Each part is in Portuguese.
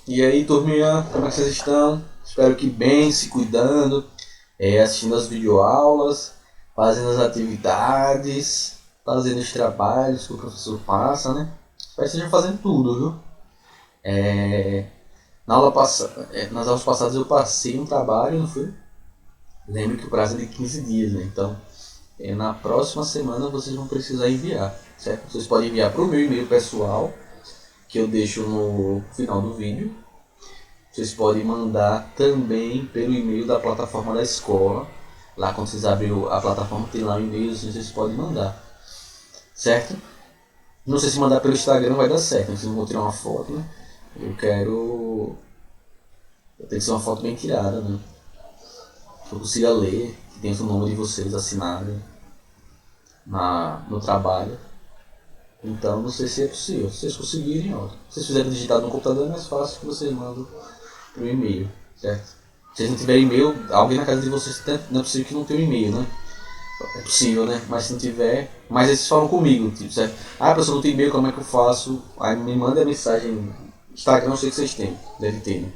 E aí, turminha, como é que vocês estão? Espero que bem, se cuidando, assistindo as videoaulas, fazendo as atividades, fazendo os trabalhos que o professor passa, né? Espero que estejam fazendo tudo, viu? Nas aulas passadas eu passei um trabalho, não foi? Lembro que o prazo é de 15 dias, né? Então, na próxima semana vocês vão precisar enviar, certo? Vocês podem enviar para o meu e-mail pessoal, que eu deixo no final do vídeo. Vocês podem mandar também pelo e-mail da plataforma da escola. Lá quando vocês abrem a plataforma tem lá o e-mail, assim, vocês podem mandar. Certo? Não sei se mandar pelo Instagram vai dar certo, vocês vão tirar uma foto, né? Eu quero. Tem que ser uma foto bem tirada, né? Que eu consiga ler, que tenha o nome de vocês assinado no trabalho. Então não sei se é possível. Se vocês conseguirem, ó. Se vocês fizerem digitado no computador é mais fácil que vocês mandam pro e-mail, certo? Se vocês não tiverem e-mail, alguém na casa de vocês não é possível que não tenha um e-mail, né? É possível, né? Mas se não tiver. Mas eles falam comigo, tipo, certo? Ah, a pessoa não tem e-mail, como é que eu faço? Aí me manda a mensagem. Instagram, não sei que vocês têm, deve ter, né?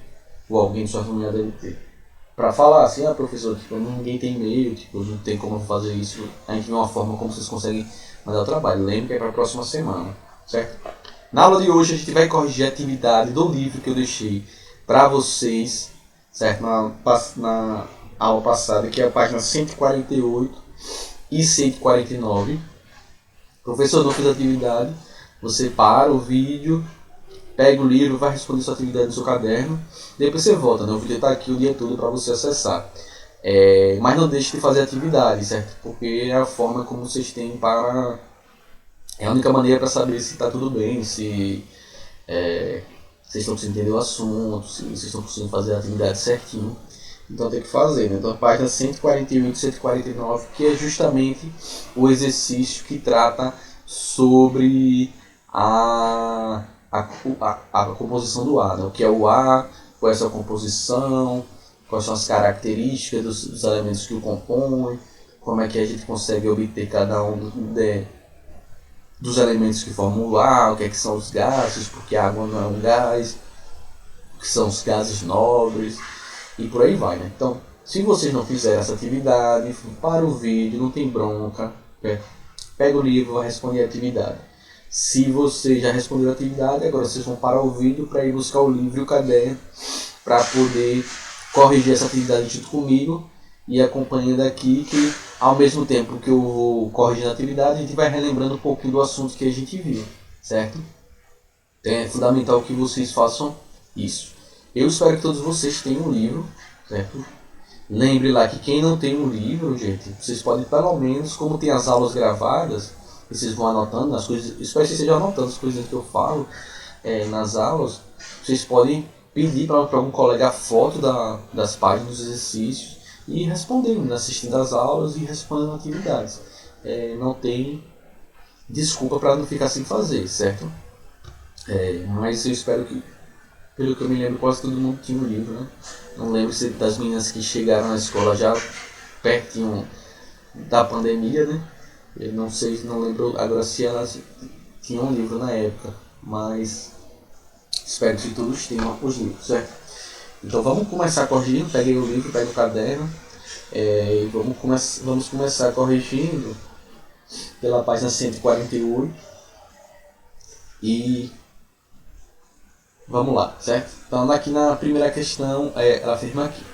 Ou alguém de sua família deve ter. Pra falar assim, ah, professor, tipo, ninguém tem e-mail, tipo, não tem como fazer isso. A gente vê uma forma como vocês conseguem mandar o trabalho. Lembre que é para a próxima semana, certo? Na aula de hoje a gente vai corrigir a atividade do livro que eu deixei para vocês, certo? Na aula passada, que é a página 148 e 149. Professor, não fez atividade. Você para o vídeo, pega o livro, vai responder sua atividade no seu caderno. Depois você volta, né? O vídeo está aqui o dia todo para você acessar. Mas não deixe de fazer atividade, certo? Porque é a forma como vocês têm para... É a única maneira para saber se está tudo bem, se vocês estão conseguindo entender o assunto, se vocês estão conseguindo fazer a atividade certinho. Então tem que fazer, né? Então a página 148 e 149, que é justamente o exercício que trata sobre a composição do ar, né? O que é o ar, qual é a sua composição, quais são as características dos elementos que o compõem, como é que a gente consegue obter cada um dos elementos que formam o ar, o que são os gases, porque a água não é um gás, o que são os gases nobres, e por aí vai, né? Então, se vocês não fizerem essa atividade, para o vídeo, não tem bronca, né? Pega o livro, vai responder a atividade. Se você já respondeu a atividade, agora vocês vão parar o vídeo para ir buscar o livro e o caderno para poder corrigir essa atividade junto comigo e acompanhando aqui, que ao mesmo tempo que eu vou corrigindo a atividade, a gente vai relembrando um pouquinho do assunto que a gente viu, certo? Então é fundamental que vocês façam isso. Eu espero que todos vocês tenham um livro, certo? Lembre lá que quem não tem um livro, gente, vocês podem pelo menos, como tem as aulas gravadas, vocês vão anotando as coisas, espero que vocês estejam anotando as coisas que eu falo nas aulas, vocês podem pedir para algum colega a foto das páginas dos exercícios e respondendo, assistindo às aulas e respondendo atividades. Não tem desculpa para não ficar sem fazer, certo? Mas eu espero que, pelo que eu me lembro, quase todo mundo tinha um livro, né? Não lembro se das meninas que chegaram na escola já pertinho da pandemia, né? Eu não sei, não lembro agora se elas tinham um livro na época, mas espero que todos tenham os livros, certo? Então vamos começar corrigindo, peguei o livro, peguei o caderno, e vamos começar corrigindo pela página 148 e vamos lá, certo? Então aqui na primeira questão, ela afirma aqui: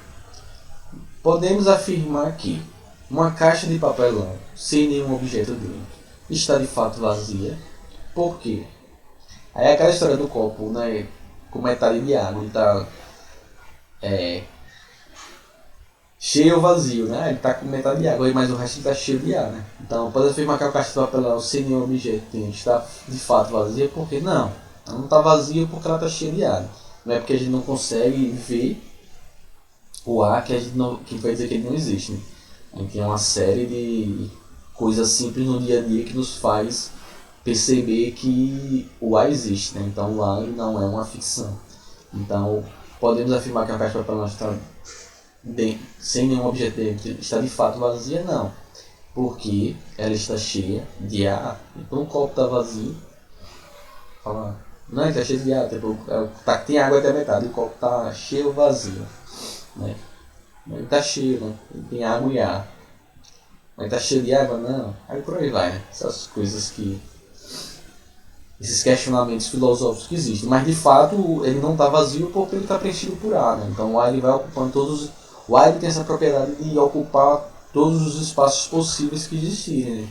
podemos afirmar que uma caixa de papelão sem nenhum objeto dentro está de fato vazia. Por quê? Aí aquela história do copo, né, com metade de água, ele está cheio ou vazio, né? Ele está com metade de água, mas o resto está cheio de ar, né? Então pode afirmar que a caixa de papelão sem nenhum objeto dentro está de fato vazia. Por quê? Não, ela não está vazia porque ela está cheia de ar. Não é porque a gente não consegue ver o ar que a gente não, que vai dizer que ele não existe, né? A gente tem uma série de coisas simples no dia a dia que nos faz perceber que o ar existe, né? Então o ar não é uma ficção. Então podemos afirmar que a caixa de papelão está sem nenhum objeto dentro está de fato vazia? Não, porque ela está cheia de ar. Então o copo está vazio. Fala. Não, ele tá cheio de água, tipo, tem água até a metade, o copo tá cheio ou vazio, né? Ele tá cheio, né? Ele tem água e ar. Mas tá cheio de água? Não. Aí por aí vai, né? Essas coisas que... Esses questionamentos filosóficos que existem. Mas de fato ele não tá vazio porque ele tá preenchido por ar, né? Então o ar ele vai ocupando todos... O ar ele tem essa propriedade de ocupar todos os espaços possíveis que existirem, né?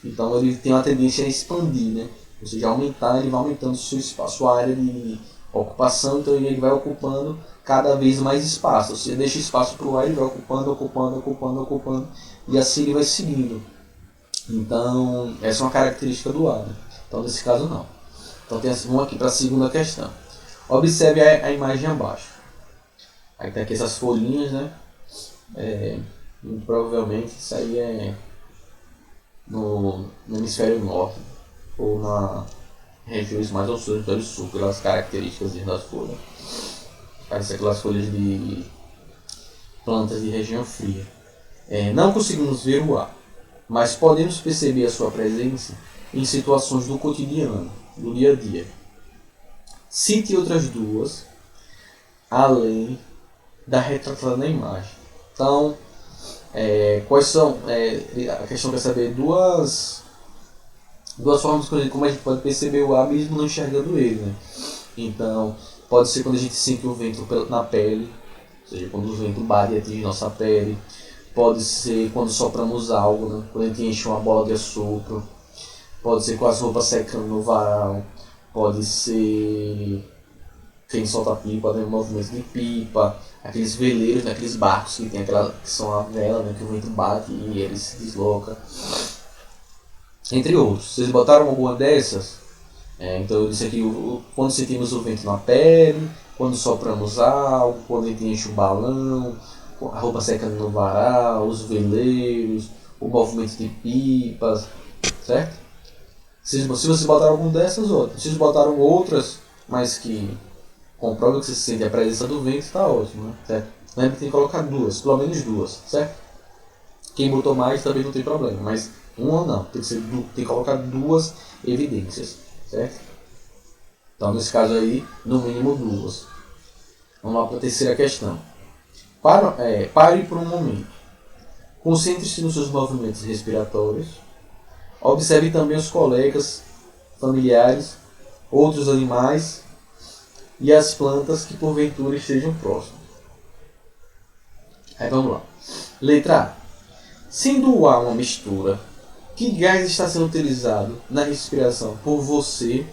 Então ele tem uma tendência a expandir, né? Ou seja, aumentar, ele vai aumentando o seu espaço, a área de ocupação, então ele vai ocupando cada vez mais espaço. Você deixa espaço para o ar, ele vai ocupando, e assim ele vai seguindo. Então, essa é uma característica do ar, né? Então, nesse caso, não. Então, vamos aqui para a segunda questão. Observe a imagem abaixo. Aí tem aqui essas folhinhas, né? Provavelmente isso aí é no hemisfério norte, ou na regiões mais ao sul, hemisfério sul, pelas características das folhas. Parece aquelas folhas de plantas de região fria. Não conseguimos ver o ar, mas podemos perceber a sua presença em situações do cotidiano, do dia a dia. Cite outras duas, além da retratada na imagem. Então, quais são? A questão quer saber duas formas como a gente pode perceber o ar mesmo não enxergando ele, né? Então, pode ser quando a gente sente o vento na pele, ou seja, quando o vento bate e atinge nossa pele. Pode ser quando sopramos algo, né? Quando a gente enche uma bola de assopro. Pode ser com as roupas secando no varal. Pode ser quem solta pipa, né? Movimento de pipa. Aqueles veleiros, né? Aqueles barcos que tem que são a vela, né? Que o vento bate e ele se desloca. Entre outros. Vocês botaram alguma dessas? Então eu disse aqui, quando sentimos o vento na pele, quando sopramos algo, quando a gente enche um balão, a roupa secando no varal, os veleiros, o movimento de pipas, certo? Se vocês botaram alguma dessas, outras. Se vocês botaram outras, mas que comprovam que você sente a presença do vento, está ótimo, né? Certo? Lembre que tem que colocar duas, pelo menos duas, certo? Quem botou mais também não tem problema, mas uma não, tem que colocar duas evidências, certo? Então nesse caso aí, no mínimo duas. Vamos lá para a terceira questão. Pare por um momento. Concentre-se nos seus movimentos respiratórios. Observe também os colegas, familiares, outros animais e as plantas que porventura estejam próximos. Aí vamos lá. Letra A. Sendo o ar uma mistura, que gás está sendo utilizado na respiração por você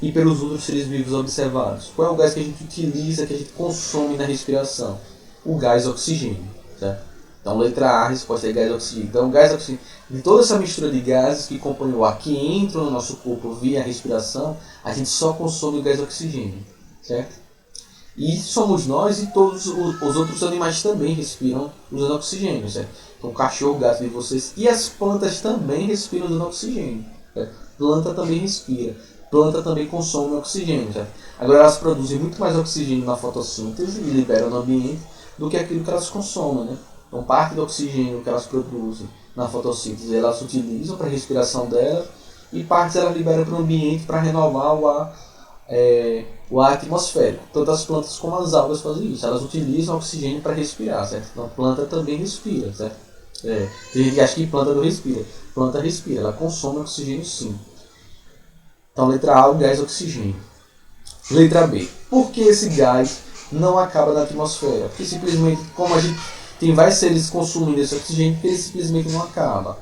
e pelos outros seres vivos observados? Qual é o gás que a gente utiliza, que a gente consome na respiração? O gás oxigênio, certo? Então, letra A, a resposta é gás oxigênio. Então, o gás oxigênio, de toda essa mistura de gases que compõem o ar que entram no nosso corpo via respiração, a gente só consome o gás oxigênio, certo? E somos nós e todos os outros animais também respiram usando oxigênio, certo? Então, o cachorro, o gato de vocês e as plantas também respiram usando oxigênio, certo? Planta também respira. Planta também consome oxigênio, certo? Agora, elas produzem muito mais oxigênio na fotossíntese e liberam no ambiente do que aquilo que elas consomem, né? Então, parte do oxigênio que elas produzem na fotossíntese, elas utilizam para a respiração delas e parte elas liberam para o ambiente para renovar o ar atmosférico. Tanto as plantas como as algas fazem isso. Elas utilizam oxigênio para respirar, certo? Então, a planta também respira, certo? Tem gente que acha que planta não respira. Planta respira, ela consome oxigênio sim. Então, letra A, o gás oxigênio. Letra B. Por que esse gás não acaba na atmosfera? Porque simplesmente, como a gente tem vários seres consumindo esse oxigênio, ele simplesmente não acaba.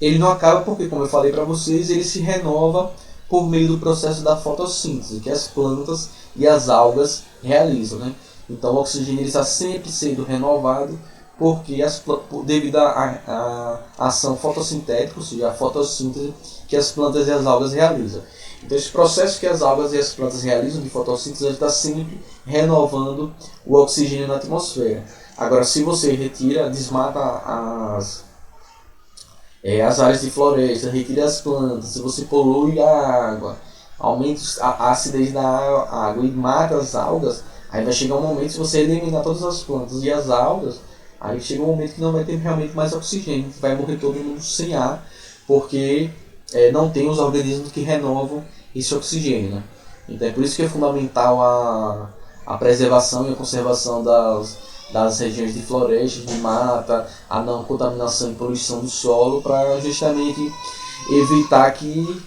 Ele não acaba porque, como eu falei para vocês, ele se renova por meio do processo da fotossíntese, que as plantas e as algas realizam, né? Então, o oxigênio ele está sempre sendo renovado porque devido à ação fotossintética, ou seja, a fotossíntese que as plantas e as algas realizam. Então, esse processo que as algas e as plantas realizam de fotossíntese está sempre renovando o oxigênio na atmosfera. Agora, se você desmata as áreas de floresta, retira as plantas, se você polui a água, aumenta a acidez da água e mata as algas, aí vai chegar um momento, se você eliminar todas as plantas e as algas, aí chega um momento que não vai ter realmente mais oxigênio, vai morrer todo mundo sem ar, porque não tem os organismos que renovam esse oxigênio, né? Então é por isso que é fundamental a preservação e a conservação das regiões de florestas, de mata, a não contaminação e poluição do solo, para justamente evitar que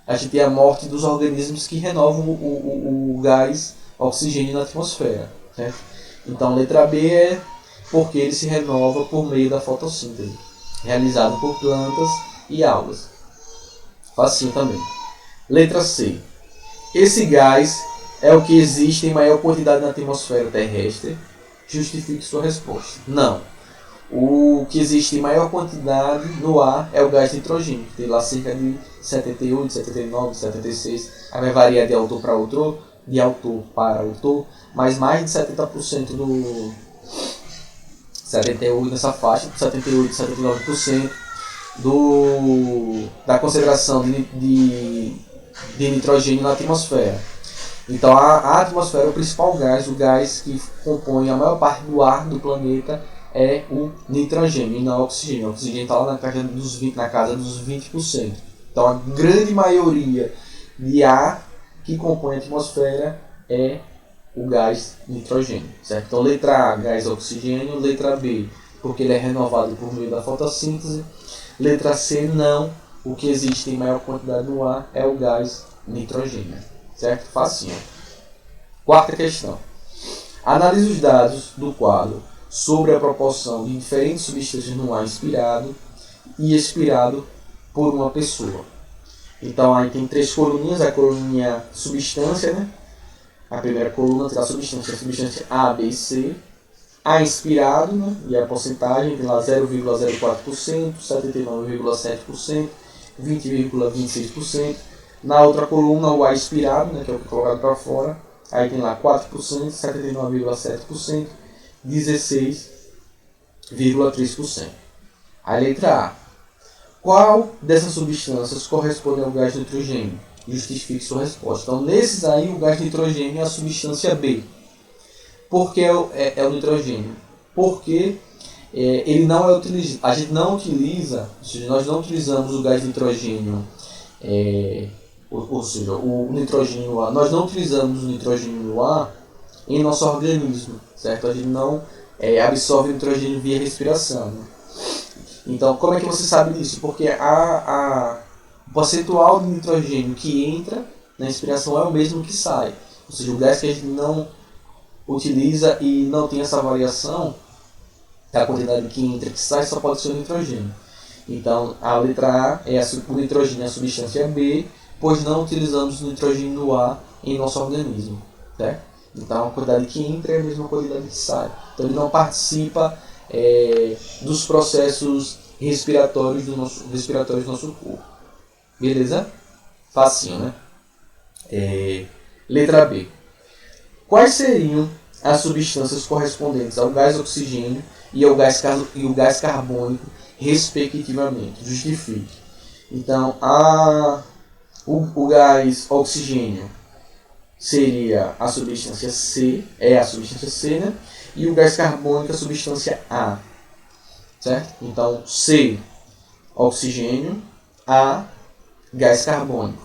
a gente tenha a morte dos organismos que renovam o gás oxigênio na atmosfera, certo? Então letra B é porque ele se renova por meio da fotossíntese, realizado por plantas e algas. Facinho também. Letra C. Esse gás é o que existe em maior quantidade na atmosfera terrestre. Justifique sua resposta. Não. O que existe em maior quantidade no ar é o gás nitrogênio. Tem lá cerca de 78, 79, 76. Aí vai variar de autor para autor, mas mais de 70% do 78 nessa faixa, 78, 79% da concentração de nitrogênio na atmosfera. Então a atmosfera é o principal gás, o gás que compõe a maior parte do ar do planeta é o nitrogênio e não o oxigênio. O oxigênio está lá na casa dos 20%. Então a grande maioria de ar que compõe a atmosfera é o gás nitrogênio, certo? Então letra A, gás oxigênio, letra B, porque ele é renovado por meio da fotossíntese, letra C, não, o que existe em maior quantidade no ar é o gás nitrogênio, certo? Facinho. Quarta questão. Analise os dados do quadro sobre a proporção de diferentes substâncias no ar inspirado e expirado por uma pessoa. Então aí tem 3 coluninhas, a coluninha substância, né? A primeira coluna tem a substância A, B e C. A inspirado, né? E a porcentagem tem lá 0,04%, 79,7%, 20,26%. Na outra coluna o A expirado, né? Que é o que é colocado para fora. Aí tem lá 4%, 79,7%, 16,3%. A letra A. Qual dessas substâncias corresponde ao gás nitrogênio? Justifique sua resposta. Então, nesses aí, o gás nitrogênio é a substância B. Por que é o nitrogênio? Porque ele não é utilizado. A gente não utiliza, ou seja, nós não utilizamos o gás nitrogênio, ou seja, o nitrogênio no ar. Nós não utilizamos o nitrogênio no ar em nosso organismo, certo? A gente não absorve o nitrogênio via respiração, né? Então, como é que você sabe disso? Porque o percentual de nitrogênio que entra na inspiração é o mesmo que sai. Ou seja, o gás que a gente não utiliza e não tem essa variação da quantidade que entra e que sai só pode ser o nitrogênio. Então, a letra A é o nitrogênio é a substância B, pois não utilizamos o nitrogênio no ar em nosso organismo, certo? Então, a quantidade que entra é a mesma quantidade que sai. Então, ele não participa dos processos respiratórios do nosso corpo. Beleza? Facinho, né? Letra B. Quais seriam as substâncias correspondentes ao gás oxigênio e o gás carbônico, respectivamente? Justifique. Então, o gás oxigênio seria a substância C, né? E o gás carbônico a substância A, certo? Então, C, oxigênio, A, gás carbônico.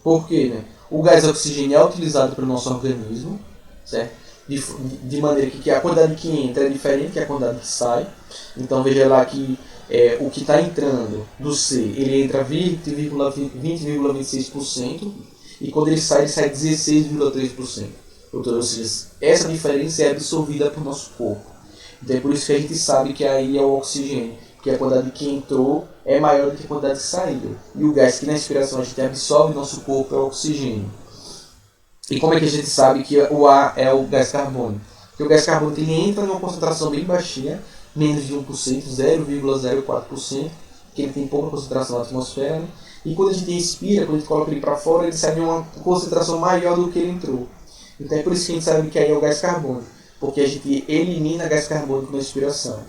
Por quê, né? O gás oxigênio é utilizado pelo nosso organismo, certo? De maneira que a quantidade que entra é diferente da quantidade que sai. Então, veja lá que o que está entrando do C, ele entra 20,26%, e quando ele sai 16,3%. Ou seja, essa diferença é absorvida pelo nosso corpo. Então é por isso que a gente sabe que aí é o oxigênio, que a quantidade que entrou é maior do que a quantidade que saiu. E o gás que na respiração a gente absorve no nosso corpo é o oxigênio. E como é que a gente sabe que o A é o gás carbônico? Porque o gás carbônico ele entra em uma concentração bem baixinha, menos de 1%, 0,04%, que ele tem pouca concentração na atmosfera, né? E quando a gente respira, quando a gente coloca ele para fora, ele sai em uma concentração maior do que ele entrou. Então é por isso que a gente sabe que aí é o gás carbônico, porque a gente elimina gás carbônico na respiração.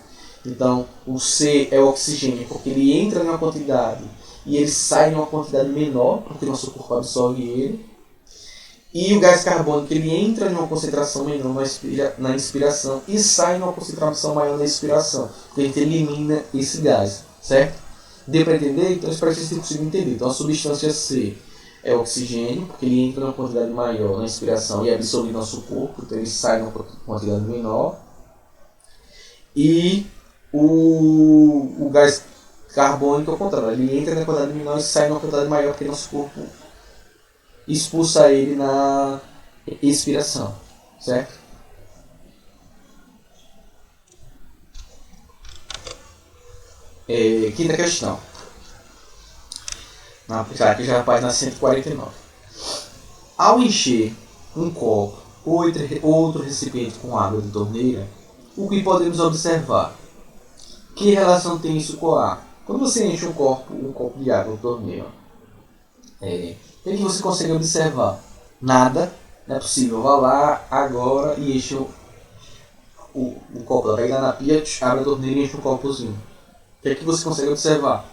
Então o C é o oxigênio, porque ele entra em uma quantidade e ele sai em uma quantidade menor, porque o nosso corpo absorve ele. E o gás carbônico ele entra em uma concentração menor na inspiração e sai em uma concentração maior na expiração, porque a gente elimina esse gás, certo? Deu para entender? Então espero que vocês tenham conseguido entender. Então a substância C é o oxigênio, porque ele entra numa quantidade maior na inspiração e é absorvido no nosso corpo, então ele sai numa quantidade menor. E o gás carbônico é o contrário, ele entra na quantidade menor e sai numa quantidade maior, porque nosso corpo expulsa ele na expiração, certo? Quinta questão. Aqui já é a página 149. Ao encher um copo ou outro recipiente com água de torneira, o que podemos observar? Que relação tem isso com a água? Quando você enche um copo de água de torneira, o que você consegue observar? Nada, não é possível. Vá lá agora e enche o copo. Pega na pia, abre a torneira e enche um copozinho. O que você consegue observar?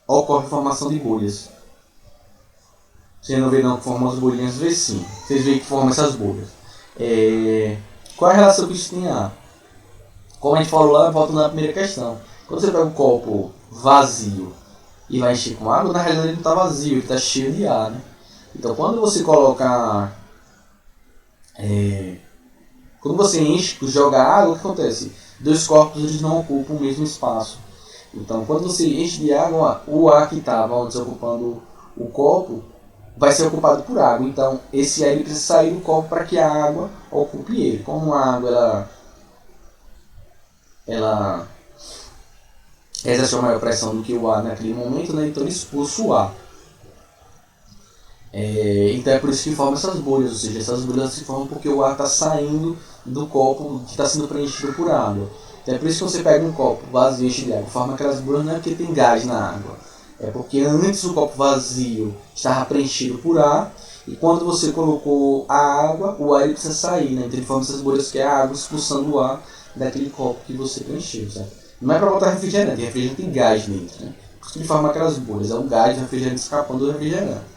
Ocorre formação de bolhas. Você não vê não que formam as bolhinhas, vê sim. Vocês veem que formam essas bolhas. Qual é a relação que isso tem a? Como a gente falou lá, volta na primeira questão. Quando você pega um copo vazio e vai encher com água, na realidade ele não está vazio, ele está cheio de ar, né? Então quando você coloca... quando você enche, joga água, o que acontece? Dois corpos eles não ocupam o mesmo espaço. Então quando você enche de água, o ar que estava ocupando o copo vai ser ocupado por água. Então esse ar ele precisa sair do copo para que a água ocupe ele. Como a água ela exerce uma maior pressão do que o ar naquele momento, né? Então ele expulsa o ar. Então é por isso que formam essas bolhas, ou seja, essas bolhas se formam porque o ar está saindo do copo que está sendo preenchido por água. Então é por isso que você pega um copo vazio enche de água, forma aquelas bolhas, não é porque tem gás na água, é porque antes o copo vazio estava preenchido por ar e quando você colocou a água, o ar ele precisa sair, né? Então ele forma essas bolhas que é a água expulsando o ar daquele copo que você preencheu, certo? Não é para botar refrigerante, refrigerante tem gás dentro, né? Por isso que ele forma aquelas bolhas, é um gás de refrigerante escapando do refrigerante.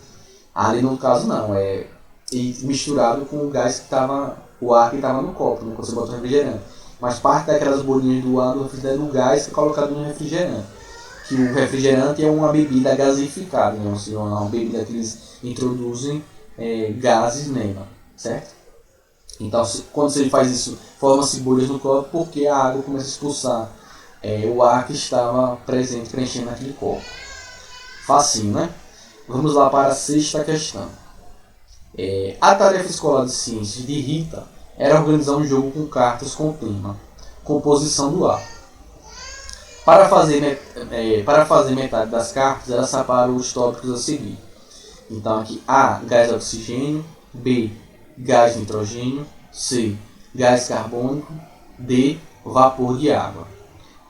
Ali no caso não, é misturado com o gás que estava, o ar que estava no copo, né, quando você bota o refrigerante. Mas parte daquelas bolinhas do ar do refrigerante, o gás que é colocado no refrigerante. Que o refrigerante é uma bebida gasificada, né, assim, uma bebida que eles introduzem gases nela, certo? Então quando você faz isso, forma-se bolhas no copo porque a água começa a expulsar o ar que estava presente preenchendo aquele copo. Facinho, né? Vamos lá para a sexta questão. A tarefa escolar de ciências de Rita era organizar um jogo com cartas com o tema composição do ar. Para fazer metade das cartas, ela separou os tópicos a seguir. Então aqui A, gás oxigênio, B, gás nitrogênio, C, gás carbônico, D, vapor de água.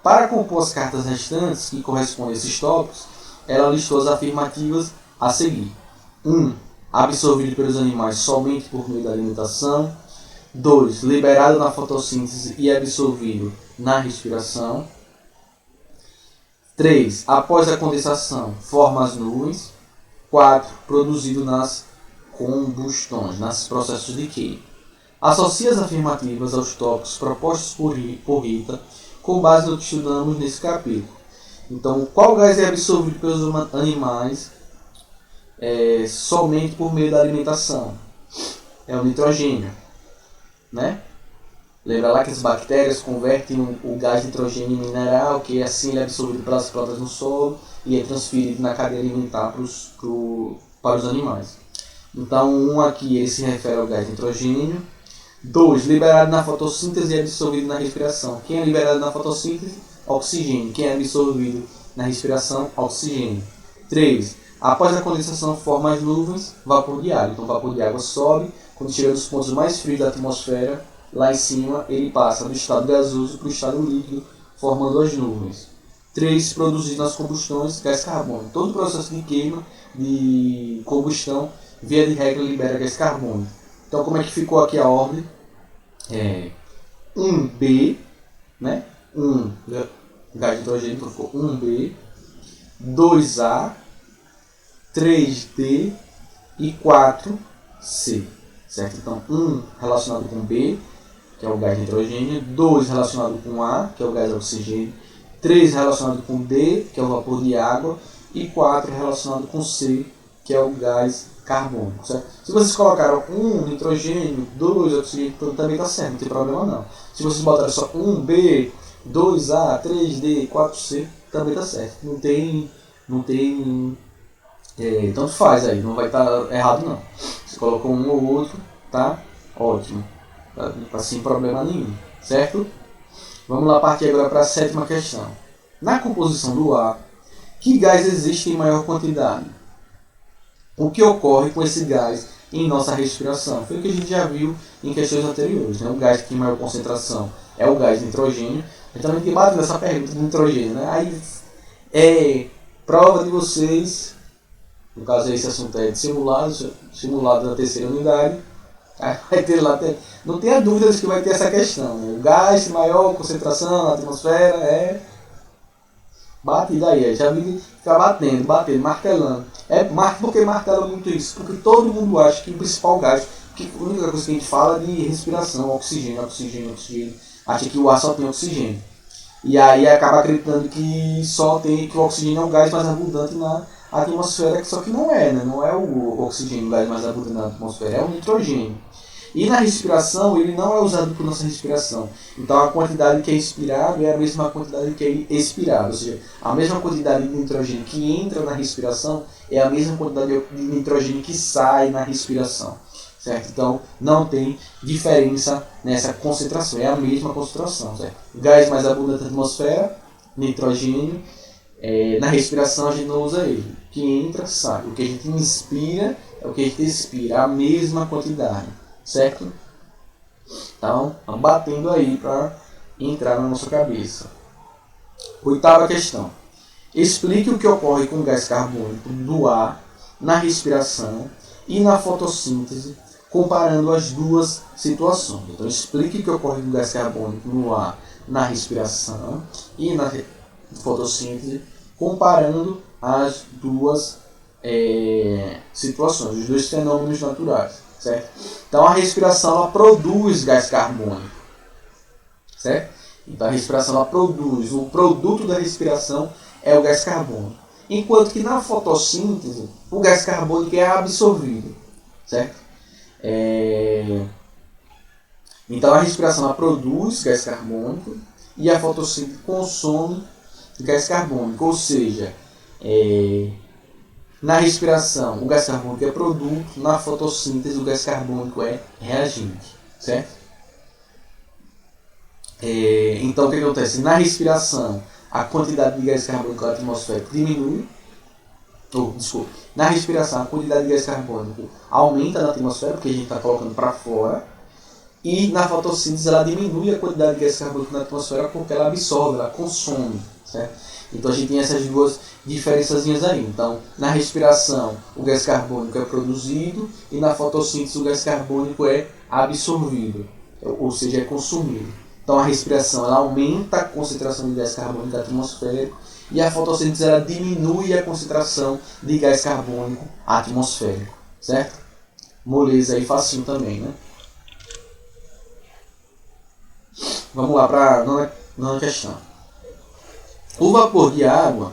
Para compor as cartas restantes que correspondem a esses tópicos, ela listou as afirmativas a seguir. 1. Absorvido pelos animais somente por meio da alimentação. 2. Liberado na fotossíntese e absorvido na respiração. 3. Após a condensação, forma as nuvens. 4. Produzido nas combustões, nos processos de queima. Associe as afirmativas aos tópicos propostos por Rita com base no que estudamos nesse capítulo. Então, qual gás é absorvido pelos animais somente por meio da alimentação? É o nitrogênio, né? Lembra lá que as bactérias convertem o gás nitrogênio em mineral, que assim ele é absorvido pelas plantas no solo e é transferido na cadeia alimentar para os animais. Então, aqui ele se refere ao gás nitrogênio. 2. Liberado na fotossíntese e absorvido na respiração. Quem é liberado na fotossíntese? Oxigênio. Quem é absorvido na respiração? Oxigênio. 3. Após a condensação, forma as nuvens, vapor de água. Então, o vapor de água sobe, quando chega nos pontos mais frios da atmosfera, lá em cima, ele passa do estado gasoso para o estado líquido, formando as nuvens. 3. Produzido nas combustões, gás carbônico. Todo processo de queima, de combustão, via de regra, libera gás carbônico. Então, como é que ficou aqui a ordem? 1B, né? 1 gás de nitrogênio, então ficou 1B, 2A, 3D e 4C, certo? Então 1 relacionado com B, que é o gás de nitrogênio, 2 relacionado com A, que é o gás de oxigênio, 3 relacionado com D, que é o vapor de água, e 4 relacionado com C, que é o gás carbônico, certo? Se vocês colocaram 1 nitrogênio, 2 oxigênio, também está certo, não tem problema não. Se vocês botarem só 1B, 2A, 3D, 4C, também está certo. Não tem tanto faz aí, não vai estar errado não. Se colocou um ou outro, tá ótimo, tá sem problema nenhum, certo? Vamos lá partir agora para a 7ª questão. Na composição do ar, que gás existe em maior quantidade? O que ocorre com esse gás em nossa respiração? Foi o que a gente já viu em questões anteriores, né? O gás que tem maior concentração é o gás nitrogênio. A gente também tem batido essa pergunta do nitrogênio, né? Aí prova de vocês, no caso esse assunto é de simulado na 3ª unidade. Aí vai ter lá, não tenha dúvidas que vai ter essa questão, né? O gás de maior concentração na atmosfera bate daí, já vi ficar batendo, martelando. Por que martela muito isso? Porque todo mundo acha que o principal gás, que a única coisa que a gente fala é de respiração, oxigênio. Acha que o ar só tem oxigênio. E aí acaba acreditando que que o oxigênio é o gás mais abundante na atmosfera, só que não é, né? Não é o oxigênio o gás mais abundante na atmosfera, é o nitrogênio. E na respiração, ele não é usado por nossa respiração. Então a quantidade que é inspirado é a mesma quantidade que é expirado. Ou seja, a mesma quantidade de nitrogênio que entra na respiração é a mesma quantidade de nitrogênio que sai na respiração. Certo? Então não tem diferença nessa concentração, é a mesma concentração. Certo? O gás mais abundante na atmosfera, nitrogênio, na respiração a gente não usa ele. O que entra, sai. O que a gente inspira é o que a gente expira, a mesma quantidade. Certo? Então, estamos batendo aí para entrar na nossa cabeça. 8ª questão. Explique o que ocorre com o gás carbônico do ar na respiração e na fotossíntese, comparando as duas situações. Então, explique o que ocorre com o gás carbônico no ar na respiração e na fotossíntese, comparando as duas situações, os dois fenômenos naturais. Certo? Então a respiração ela produz gás carbônico, certo? Então a respiração ela produz, o produto da respiração é o gás carbônico, enquanto que na fotossíntese o gás carbônico é absorvido, certo? Então a respiração ela produz gás carbônico e a fotossíntese consome gás carbônico, ou seja, na respiração, o gás carbônico é produto, na fotossíntese, o gás carbônico é reagente, certo? Então, o que acontece? Na respiração, a quantidade de gás carbônico atmosférico diminui. Na respiração, a quantidade de gás carbônico aumenta na atmosfera, porque a gente está colocando para fora. E na fotossíntese, ela diminui a quantidade de gás carbônico na atmosfera, porque ela absorve, ela consome, certo? Então a gente tem essas duas diferençazinhas aí. Então, na respiração, o gás carbônico é produzido e na fotossíntese o gás carbônico é absorvido, ou seja, é consumido. Então a respiração ela aumenta a concentração de gás carbônico atmosférico e a fotossíntese ela diminui a concentração de gás carbônico atmosférico, certo? Moleza aí facinho também, né? Vamos lá para a nona questão. O vapor de água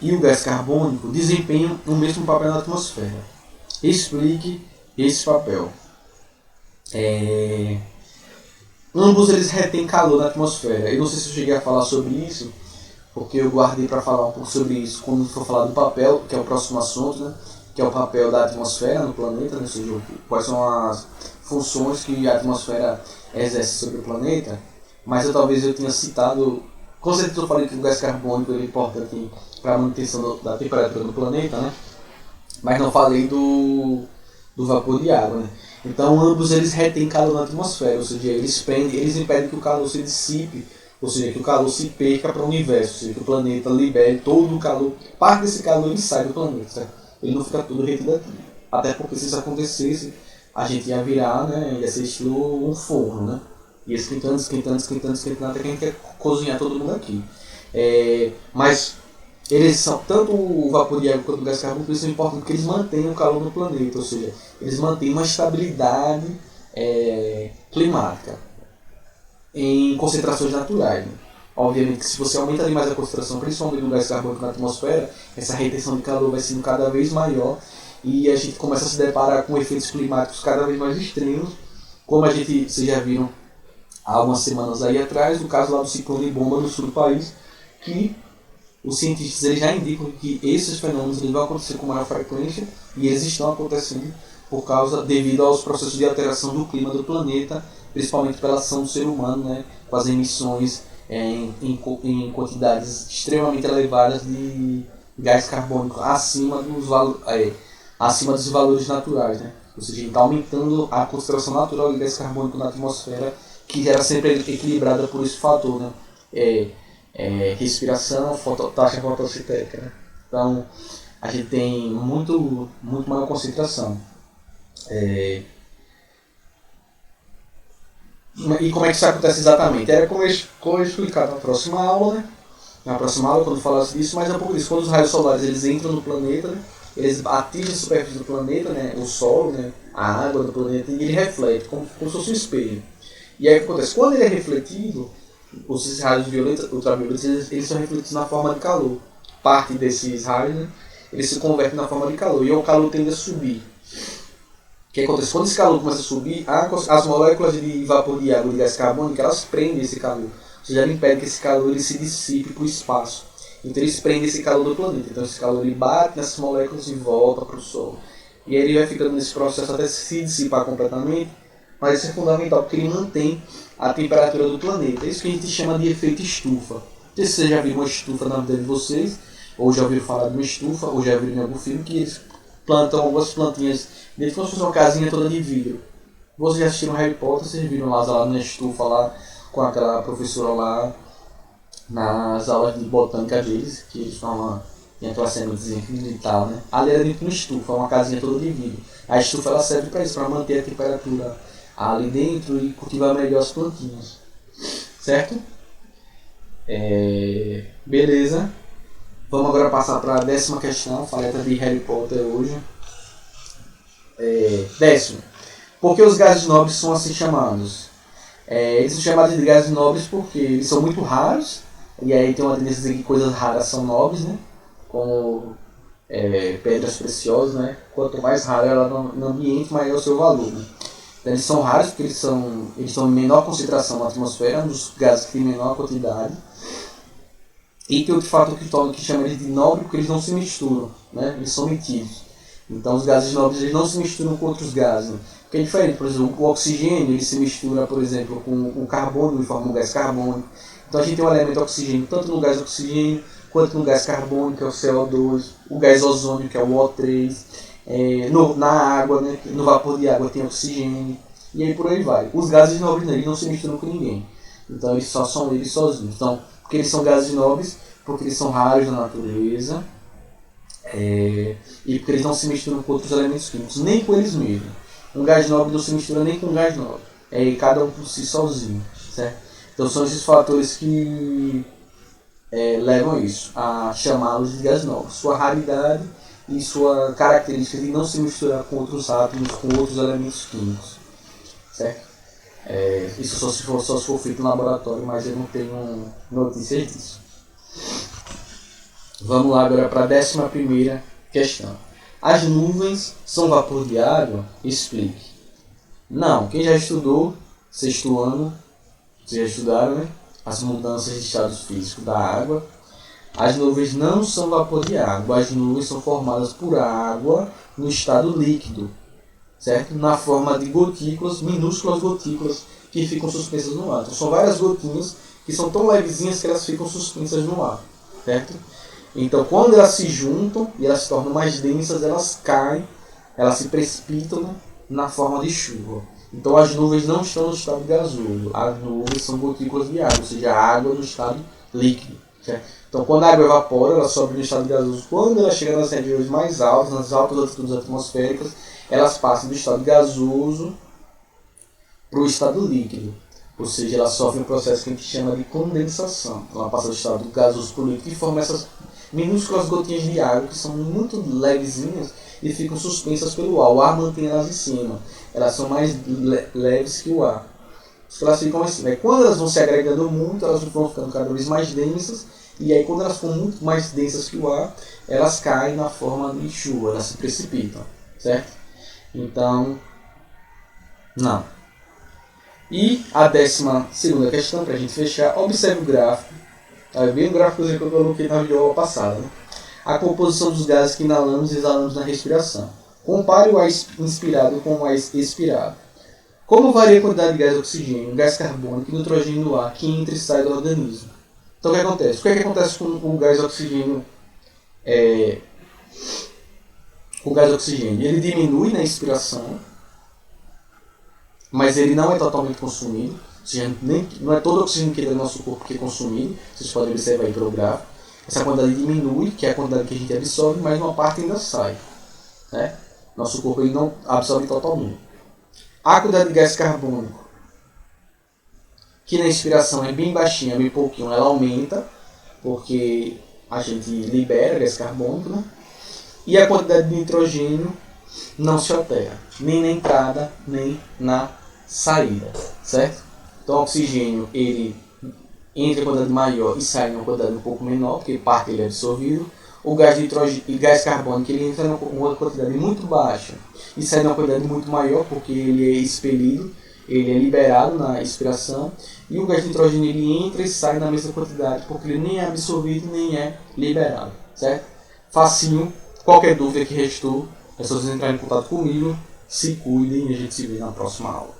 e o gás carbônico desempenham o mesmo papel na atmosfera. Explique esse papel. Ambos eles retêm calor na atmosfera. Eu não sei se eu cheguei a falar sobre isso, porque eu guardei para falar um pouco sobre isso quando for falar do papel, que é o próximo assunto, né? Que é o papel da atmosfera no planeta, né? Ou seja, quais são as funções que a atmosfera exerce sobre o planeta. Mas talvez eu tenha citado. Com certeza eu falei que o gás carbônico é importante para a manutenção da temperatura do planeta, né? Mas não falei do vapor de água, né? Então ambos eles retêm calor na atmosfera, ou seja, eles impedem que o calor se dissipe, ou seja, que o calor se perca para o universo, ou seja, que o planeta libere todo o calor, parte desse calor ele sai do planeta, certo? Ele não fica tudo retido aqui. Até porque se isso acontecesse, a gente ia virar, né? Ia ser estilo um forno, né? E esquentando até que a gente quer cozinhar todo mundo aqui. Mas eles são, tanto o vapor de água quanto o gás carbônico, são importantes porque eles mantêm o calor no planeta, ou seja, eles mantêm uma estabilidade climática em concentrações naturais. Né? Obviamente que se você aumenta demais a concentração, principalmente do gás carbônico na atmosfera, essa retenção de calor vai sendo cada vez maior e a gente começa a se deparar com efeitos climáticos cada vez mais extremos, como vocês já viram há algumas semanas aí atrás, no caso lá do ciclone bomba no sul do país, que os cientistas eles já indicam que esses fenômenos eles vão acontecer com maior frequência e eles estão acontecendo devido aos processos de alteração do clima do planeta, principalmente pela ação do ser humano, né, com as emissões em quantidades extremamente elevadas de gás carbônico acima dos valores naturais, né? Ou seja, está aumentando a concentração natural de gás carbônico na atmosfera, que era sempre equilibrada por esse fator, né? Respiração, taxa fotossintética, né? Então a gente tem muito maior concentração. E como é que isso acontece exatamente? Era como eu explicado na próxima aula, né? Na próxima aula, quando falasse disso, mas é um pouco disso. Quando os raios solares eles entram no planeta, né? Eles atingem a superfície do planeta, né? O solo, né? A água do planeta, e ele reflete, como se fosse um espelho. E aí o que acontece? Quando ele é refletido, os raios ultravioletas, eles são refletidos na forma de calor. Parte desses raios, né? Eles se convertem na forma de calor, e o calor tende a subir. O que acontece? Quando esse calor começa a subir, as moléculas de vapor de água e de gás carbônico, elas prendem esse calor. Ou seja, ela impede que esse calor ele se dissipe para o espaço. Então eles prendem esse calor do planeta. Então esse calor ele bate nessas moléculas e volta para o Sol. E aí ele vai ficando nesse processo até se dissipar completamente. Mas isso é fundamental porque ele mantém a temperatura do planeta. É isso que a gente chama de efeito estufa. Não sei se vocês já viram uma estufa na vida de vocês, ou já ouviram falar de uma estufa, ou já viram em algum filme que eles plantam algumas plantinhas dentro como se fosse uma casinha toda de vidro. Vocês já assistiram Harry Potter, vocês viram lá na estufa lá com aquela professora lá nas aulas de botânica deles, que eles falam em aquela sementezinha e tal, né? Ali era dentro de uma estufa, uma casinha toda de vidro. A estufa ela serve para isso, para manter a temperatura ali dentro e cultivar melhor as plantinhas. Certo? Beleza. Vamos agora passar para a 10ª questão, faleta de Harry Potter hoje. 10º. Por que os gases nobres são assim chamados? Eles são chamados de gases nobres porque eles são muito raros, e aí tem uma tendência a dizer que coisas raras são nobres, né? Como pedras preciosas, né? Quanto mais rara ela no ambiente, maior o seu valor, né? Então eles são raros porque eles são em menor concentração na atmosfera, um dos gases que tem menor quantidade. E tem outro fator que chama eles de nobre porque eles não se misturam, né? Eles são metidos. Então os gases nobres eles não se misturam com outros gases, né? Porque é diferente, por exemplo, o oxigênio ele se mistura, por exemplo, com o carbono e forma um gás carbônico. Então a gente tem um elemento oxigênio tanto no gás oxigênio quanto no gás carbônico, que é o CO2, o gás ozônio, que é o O3, na água, né? No vapor de água tem oxigênio, e aí por aí vai. Os gases nobres eles não se misturam com ninguém, então eles só são eles sozinhos. Então, porque eles são gases nobres, porque eles são raros na natureza, e porque eles não se misturam com outros elementos químicos, nem com eles mesmos. Um gás nobre não se mistura nem com um gás nobre, cada um por si sozinho, certo? Então são esses fatores que levam isso, a chamá-los de gás nobre. Sua raridade e sua característica de não se misturar com outros átomos, com outros elementos químicos, certo? Isso só se for feito no laboratório, mas eu não tenho notícias disso. Vamos lá agora para a 11ª questão. As nuvens são vapor de água? Explique. Não, quem já estudou, sexto ano, vocês já estudaram, né? As mudanças de estado físico da água. As nuvens não são vapor de água, as nuvens são formadas por água no estado líquido, certo? Na forma de gotículas, minúsculas gotículas que ficam suspensas no ar. Então, são várias gotinhas que são tão levezinhas que elas ficam suspensas no ar, certo? Então, quando elas se juntam e elas se tornam mais densas, elas caem, elas se precipitam, né, na forma de chuva. Então, as nuvens não estão no estado gasoso, as nuvens são gotículas de água, ou seja, a água no estado líquido, certo? Então, quando a água evapora, ela sobe no estado gasoso. Quando ela chega nas regiões mais altas, nas altas altitudes atmosféricas, elas passam do estado gasoso para o estado líquido. Ou seja, ela sofre um processo que a gente chama de condensação. Ela passa do estado gasoso para o líquido e forma essas minúsculas gotinhas de água que são muito levezinhas e ficam suspensas pelo ar. O ar mantém elas em cima. Elas são mais leves que o ar. elas ficam assim. Né? Quando elas vão se agregando muito, elas vão ficando cada vez mais densas, e aí quando elas ficam muito mais densas que o ar, elas caem na forma de chuva, elas se precipitam, certo? Então, não. E a 12ª questão, para a gente fechar, observe o gráfico. Tá bem o gráfico que eu coloquei na videoaula passada. Né? A composição dos gases que inalamos e exalamos na respiração. Compare o ar inspirado com o ar expirado. Como varia a quantidade de gás oxigênio, gás carbônico e nitrogênio no ar que entra e sai do organismo? Então o que acontece? O que acontece com o gás oxigênio? O gás oxigênio ele diminui na expiração, mas ele não é totalmente consumido. Ou seja, não é todo o oxigênio que entra no nosso corpo que é consumido. Vocês podem observar aí pelo gráfico. Essa quantidade diminui, que é a quantidade que a gente absorve, mas uma parte ainda sai. Né? Nosso corpo ele não absorve totalmente. A quantidade de gás carbônico, que na inspiração é bem baixinha, bem pouquinho, ela aumenta, porque a gente libera gás carbônico, né? E a quantidade de nitrogênio não se altera, nem na entrada, nem na saída, certo? Então o oxigênio, ele entra em quantidade maior e sai em uma quantidade um pouco menor, porque parte ele é absorvido. O gás de nitrogênio e gás carbônico ele entra em uma quantidade muito baixa e sai em uma quantidade muito maior, porque ele é expelido, ele é liberado na expiração. E o gás de nitrogênio ele entra e sai na mesma quantidade, porque ele nem é absorvido nem é liberado, certo? Facinho. Qualquer dúvida que restou, é só vocês entrarem em contato comigo. Se cuidem e a gente se vê na próxima aula.